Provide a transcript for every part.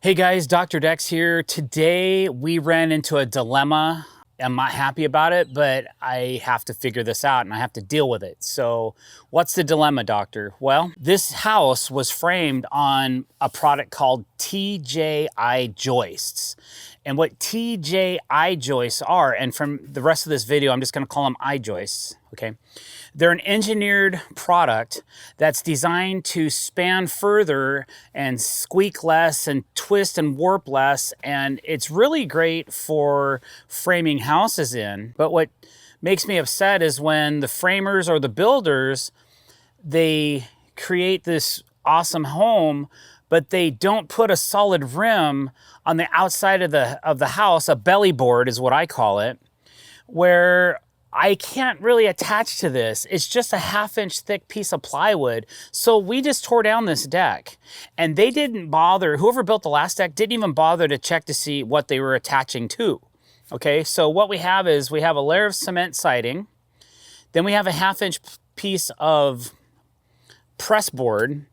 Hey guys, Dr. Dex here. Today we ran into a dilemma. I'm not happy about it, but I have to figure this out and I have to deal with it. So what's the dilemma, doctor? Well, this house was framed on a product called I-Joists. And what I-Joists are, and from the rest of this video, I'm just gonna call them I-Joists, okay? They're an engineered product that's designed to span further and squeak less and twist and warp less. And it's really great for framing houses in. But what makes me upset is when the framers or the builders, they create this awesome home, but they don't put a solid rim on the outside of the house. A belly board is what I call it, where I can't really attach to this. It's just a 1/2-inch thick piece of plywood. So we just tore down this deck, and they didn't bother, whoever built the last deck didn't even bother to check to see what they were attaching to. Okay, so what we have is we have a layer of cement siding, then we have a 1/2-inch piece of press board.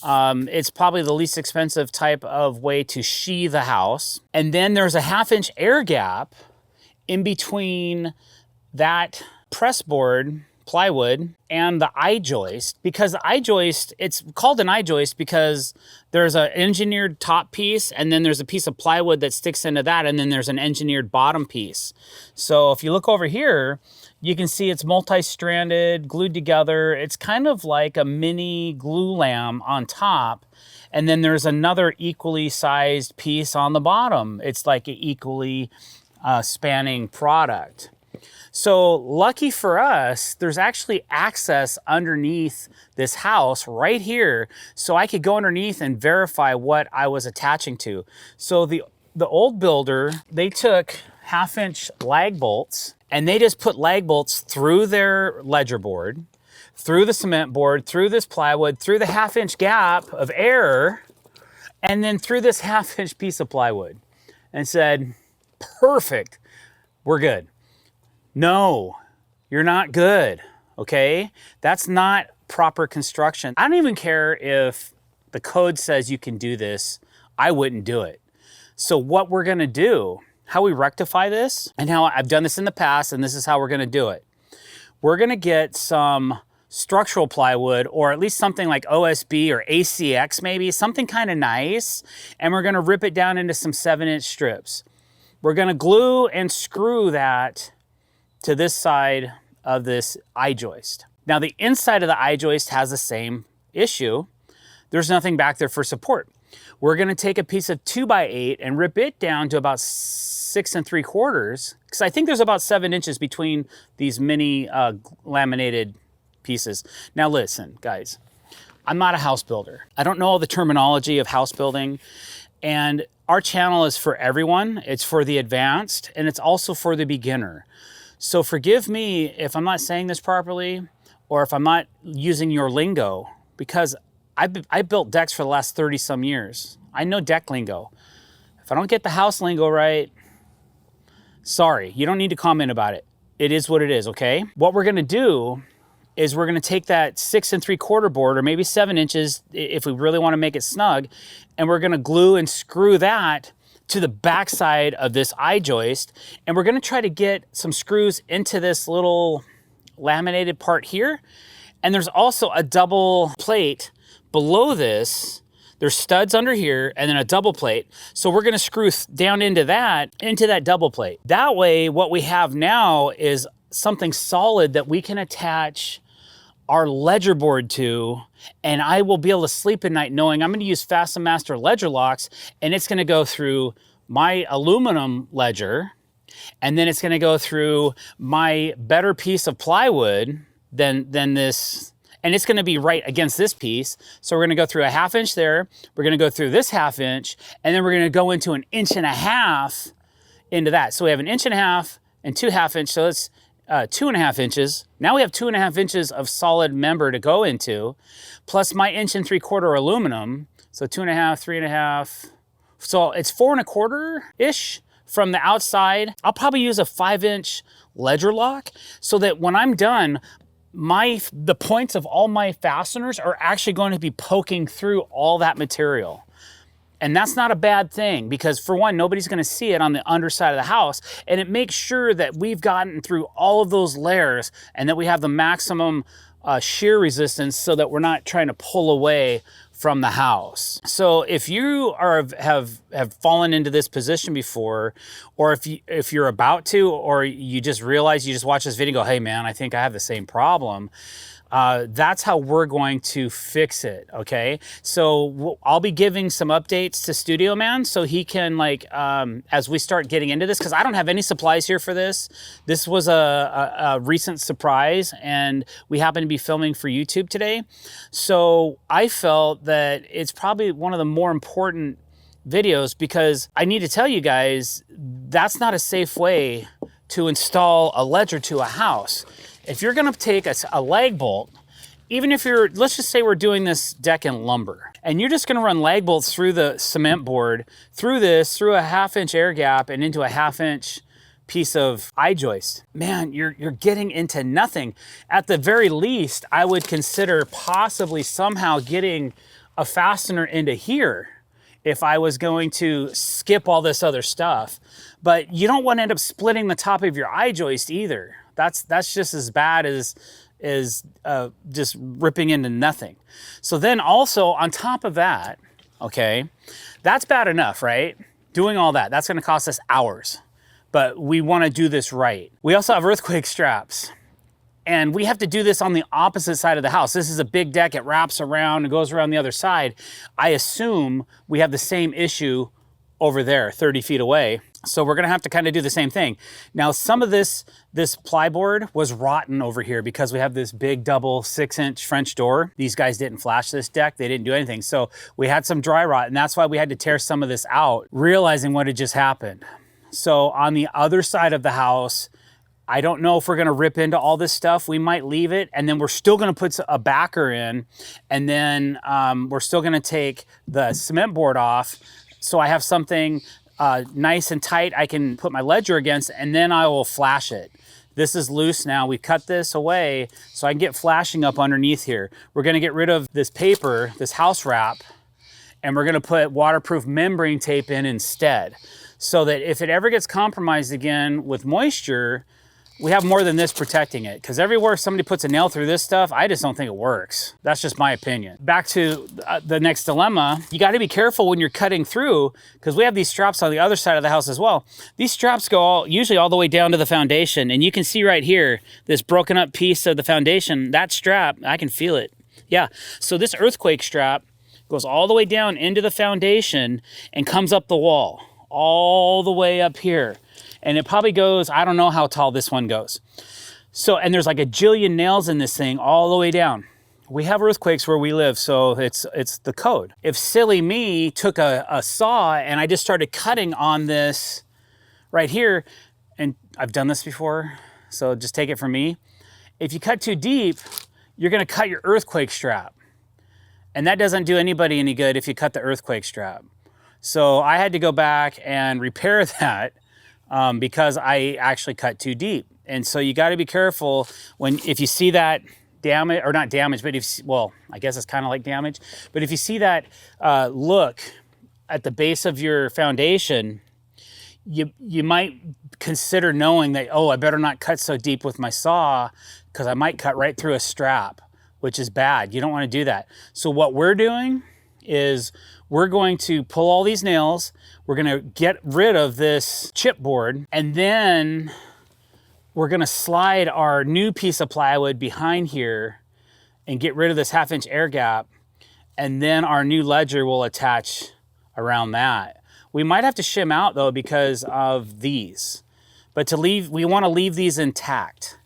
It's probably the least expensive type of way to sheathe a house. And then there's a 1/2-inch air gap in between that press board plywood and the I-joist, because the I-joist, it's called an I-joist because there's an engineered top piece and then there's a piece of plywood that sticks into that, and then there's an engineered bottom piece. So if you look over here, you can see it's multi-stranded, glued together. It's kind of like a mini glue lamb on top, and then there's another equally sized piece on the bottom. It's like an equally spanning product. So lucky for us, there's actually access underneath this house right here, so I could go underneath and verify what I was attaching to. So the old builder, they took 1/2-inch lag bolts and they just put lag bolts through their ledger board, through the cement board, through this plywood, through the 1/2-inch gap of air, and then through this 1/2-inch piece of plywood, and said, perfect, we're good. No, you're not good, okay? That's not proper construction. I don't even care if the code says you can do this, I wouldn't do it. So what we're gonna do, how we rectify this, and how I've done this in the past, and this is how we're gonna do it. We're gonna get some structural plywood, or at least something like OSB or ACX maybe, something kind of nice, and we're gonna rip it down into some 7-inch strips. We're gonna glue and screw that to this side of this I-joist. Now the inside of the I-joist has the same issue. There's nothing back there for support. We're gonna take a piece of 2x8 and rip it down to about 6 3/4, because I think there's about 7 inches between these mini laminated pieces. Now listen, guys, I'm not a house builder. I don't know all the terminology of house building, and our channel is for everyone. It's for the advanced, and it's also for the beginner. So forgive me if I'm not saying this properly, or if I'm not using your lingo, because I built decks for the last 30 some years. I know deck lingo. If I don't get the house lingo right, sorry, you don't need to comment about it. It is what it is, okay? What we're gonna do is we're gonna take that 6 3/4 board, or maybe 7 inches if we really wanna make it snug, and we're gonna glue and screw that to the backside of this I-joist, and we're gonna try to get some screws into this little laminated part here. And there's also a double plate below this. There's studs under here and then a double plate. So we're gonna screw down into that double plate. That way, what we have now is something solid that we can attach our ledger board to, and I will be able to sleep at night knowing I'm gonna use Fasten Master ledger locks, and it's gonna go through my aluminum ledger, and then it's gonna go through my better piece of plywood than this, and it's gonna be right against this piece. So we're gonna go through a 1/2 inch there, we're gonna go through this 1/2 inch, and then we're gonna go into 1.5 inches into that. So we have 1.5 inches and 2 1/2 inch, so it's 2.5 inches. Now we have 2.5 inches of solid member to go into, plus my 1 3/4 inch aluminum. So 2.5, 3.5. So it's 4 1/4-ish from the outside. I'll probably use a 5-inch ledger lock so that when I'm done, the points of all my fasteners are actually going to be poking through all that material. And that's not a bad thing because, for one, nobody's going to see it on the underside of the house. And it makes sure that we've gotten through all of those layers and that we have the maximum shear resistance so that we're not trying to pull away from the house. So if you have fallen into this position before, or if you're about to, or you just realize, you just watch this video and go, hey man, I think I have the same problem. That's how we're going to fix it, okay? So I'll be giving some updates to Studio Man so he can, like, as we start getting into this, because I don't have any supplies here for this. This was a recent surprise, and we happen to be filming for YouTube today. So I felt that it's probably one of the more important videos because I need to tell you guys, that's not a safe way to install a ledger to a house. If you're gonna take a lag bolt, even if let's just say we're doing this deck in lumber, and you're just gonna run lag bolts through the cement board, through a 1/2 inch air gap and into a 1/2 inch piece of I-joist, man, you're getting into nothing. At the very least, I would consider possibly somehow getting a fastener into here if I was going to skip all this other stuff. But you don't want to end up splitting the top of your I-joist either. That's just as bad as just ripping into nothing. So then also on top of that, okay, that's bad enough, right? Doing all that, that's gonna cost us hours, but we wanna do this right. We also have earthquake straps, and we have to do this on the opposite side of the house. This is a big deck, it wraps around and goes around the other side. I assume we have the same issue over there, 30 feet away. So we're gonna have to kind of do the same thing. Now, some of this plyboard was rotten over here because we have this big double 6-inch French door. These guys didn't flash this deck, they didn't do anything. So we had some dry rot, and that's why we had to tear some of this out, realizing what had just happened. So on the other side of the house, I don't know if we're gonna rip into all this stuff. We might leave it, and then we're still gonna put a backer in, and then we're still gonna take the cement board off, so I have something nice and tight I can put my ledger against, and then I will flash it. This is loose now. We cut this away so I can get flashing up underneath here. We're gonna get rid of this paper, this house wrap, and we're gonna put waterproof membrane tape in instead, so that if it ever gets compromised again with moisture, we have more than this protecting it. Because everywhere somebody puts a nail through this stuff, I just don't think it works. That's just my opinion. Back to the next dilemma, you gotta be careful when you're cutting through, because we have these straps on the other side of the house as well. These straps go usually all the way down to the foundation, and you can see right here, this broken up piece of the foundation, that strap, I can feel it. Yeah, so this earthquake strap goes all the way down into the foundation and comes up the wall, all the way up here. And it probably goes, I don't know how tall this one goes. So, and there's like a jillion nails in this thing all the way down. We have earthquakes where we live, so it's the code. If silly me took a saw and I just started cutting on this right here, and I've done this before, so just take it from me. If you cut too deep, you're gonna cut your earthquake strap. And that doesn't do anybody any good if you cut the earthquake strap. So I had to go back and repair that because I actually cut too deep. And so you got to be careful if you see that damage, or not damage, but well, I guess it's kind of like damage, but if you see that look at the base of your foundation, you might consider knowing that, oh, I better not cut so deep with my saw because I might cut right through a strap, which is bad. You don't want to do that. So what we're doing is we're going to pull all these nails, we're gonna get rid of this chipboard, and then we're gonna slide our new piece of plywood behind here and get rid of this 1/2 inch air gap, and then our new ledger will attach around that. We might have to shim out though because of these, but we wanna leave these intact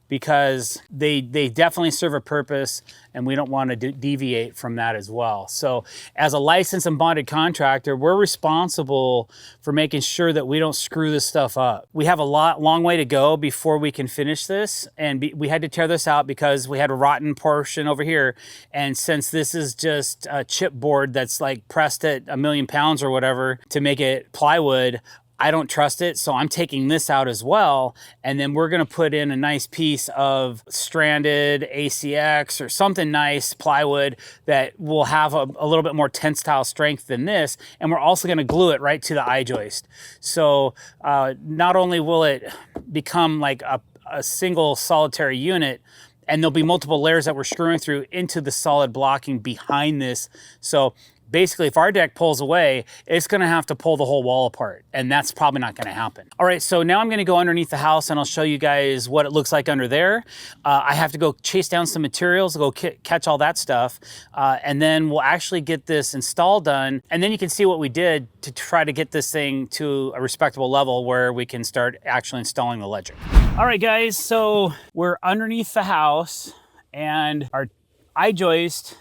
because they definitely serve a purpose, and we don't want to deviate from that as well. So as a licensed and bonded contractor, we're responsible for making sure that we don't screw this stuff up. We have a long way to go before we can finish this, and we had to tear this out because we had a rotten portion over here, and since this is just a chipboard that's like pressed at 1,000,000 pounds or whatever to make it plywood, I don't trust it, so I'm taking this out as well, and then we're gonna put in a nice piece of stranded ACX or something nice, plywood, that will have a little bit more tensile strength than this, and we're also gonna glue it right to the I-joist. So not only will it become like a single solitary unit, and there'll be multiple layers that we're screwing through into the solid blocking behind this. So basically, if our deck pulls away, it's gonna have to pull the whole wall apart, and that's probably not gonna happen. All right, so now I'm gonna go underneath the house and I'll show you guys what it looks like under there. I have to go chase down some materials, go catch all that stuff, and then we'll actually get this install done, and then you can see what we did to try to get this thing to a respectable level where we can start actually installing the ledger. All right, guys, so we're underneath the house, and our I-joist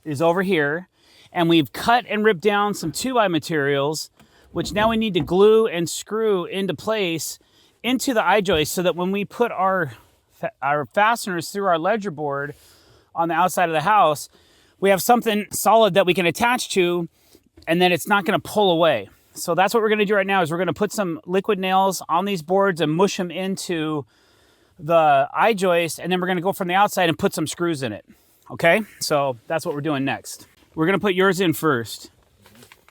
is over here. And we've cut and ripped down some 2x materials, which now we need to glue and screw into place into the I-joist so that when we put our fasteners through our ledger board on the outside of the house, we have something solid that we can attach to, and then it's not gonna pull away. So that's what we're gonna do right now, is we're gonna put some liquid nails on these boards and mush them into the I-joist, and then we're gonna go from the outside and put some screws in it, okay? So that's what we're doing next. We're gonna put yours in first,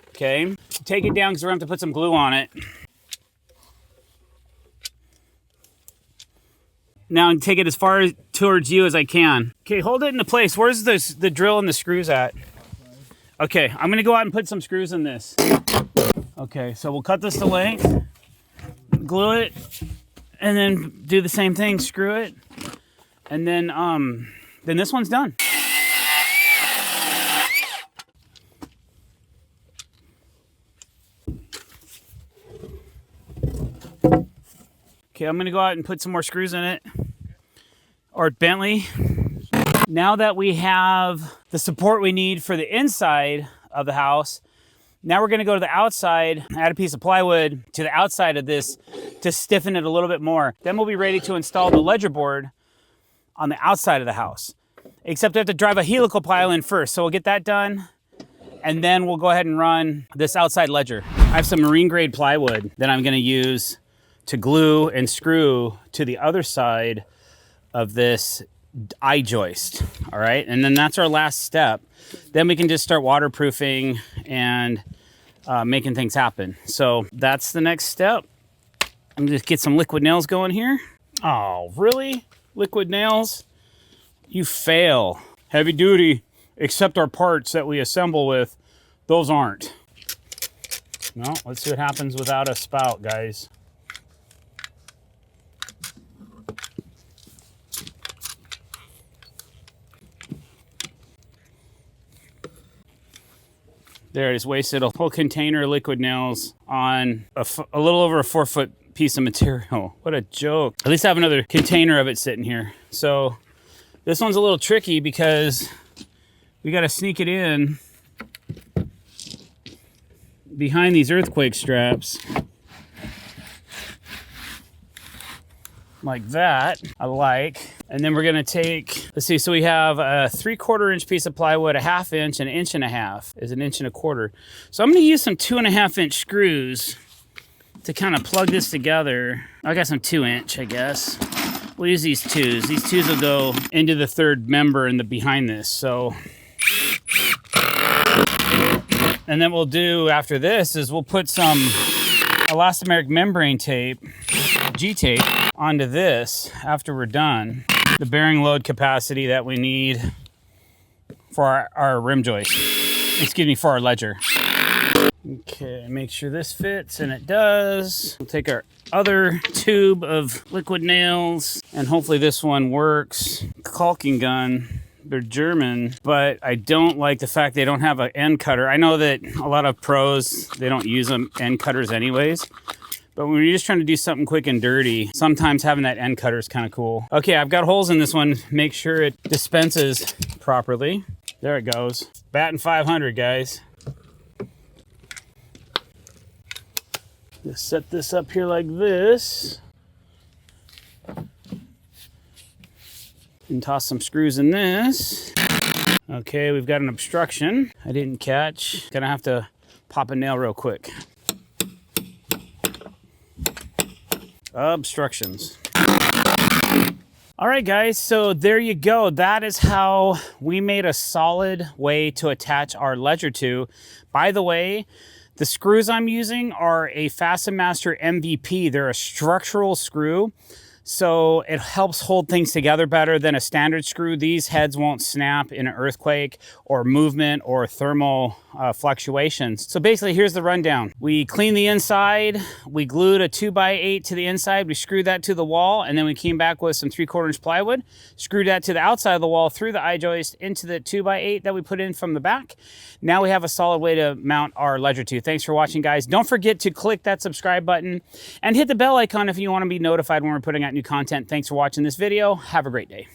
okay? Take it down because we're gonna have to put some glue on it. Now take it as far towards you as I can. Okay, hold it into place. Where's the drill and the screws at? Okay, I'm gonna go out and put some screws in this. Okay, so we'll cut this to length, glue it, and then do the same thing, screw it, and then this one's done. Okay, I'm gonna go out and put some more screws in it, or Bentley. Now that we have the support we need for the inside of the house, now we're gonna go to the outside, add a piece of plywood to the outside of this to stiffen it a little bit more. Then we'll be ready to install the ledger board on the outside of the house. Except we have to drive a helical pile in first, so we'll get that done, and then we'll go ahead and run this outside ledger. I have some marine grade plywood that I'm gonna use to glue and screw to the other side of this I-joist, all right? And then that's our last step. Then we can just start waterproofing and making things happen. So that's the next step. I'm gonna just get some liquid nails going here. Oh, really? Liquid nails? You fail. Heavy duty, except our parts that we assemble with, those aren't. Well, let's see what happens without a spout, guys. There, I just wasted a whole container of liquid nails on a little over a 4-foot piece of material. What a joke. At least I have another container of it sitting here. So this one's a little tricky because we got to sneak it in behind these earthquake straps. Like that, I like. And then we're gonna take, let's see, so we have a 3/4 inch piece of plywood, a 1/2 inch, and 1.5 inches is 1 1/4 inch. So I'm gonna use some 2.5 inch screws to kind of plug this together. I got some 2 inch, I guess. We'll use these 2s. These 2s will go into the third member in the behind this, so. And then we'll do after this is we'll put some elastomeric membrane tape, G-tape, onto this after we're done. The bearing load capacity that we need for our rim joist. Excuse me, for our ledger. Okay, make sure this fits, and it does. We'll take our other tube of liquid nails, and hopefully this one works. Caulking gun. They're German, but I don't like the fact they don't have an end cutter. I know that a lot of pros, they don't use them end cutters anyways. But when you're just trying to do something quick and dirty, sometimes having that end cutter is kind of cool. Okay, I've got holes in this one. Make sure it dispenses properly. There it goes. Batting 500, guys. Just set this up here like this. And toss some screws in this. Okay, we've got an obstruction I didn't catch. Gonna have to pop a nail real quick. obstructions. All right, guys, so there you go. That is how we made a solid way to attach our ledger to. By the way, the screws I'm using are a Fasten Master MVP. They're a structural screw, so it helps hold things together better than a standard screw. These heads won't snap in an earthquake or movement or thermal fluctuations. So basically, here's the rundown. We cleaned the inside, we glued a 2x8 to the inside, we screwed that to the wall, and then we came back with some 3/4 inch plywood, screwed that to the outside of the wall through the I-joist into the 2x8 that we put in from the back. Now we have a solid way to mount our ledger to. Thanks for watching, guys. Don't forget to click that subscribe button and hit the bell icon if you want to be notified when we're putting out new content. Thanks for watching this video. Have a great day.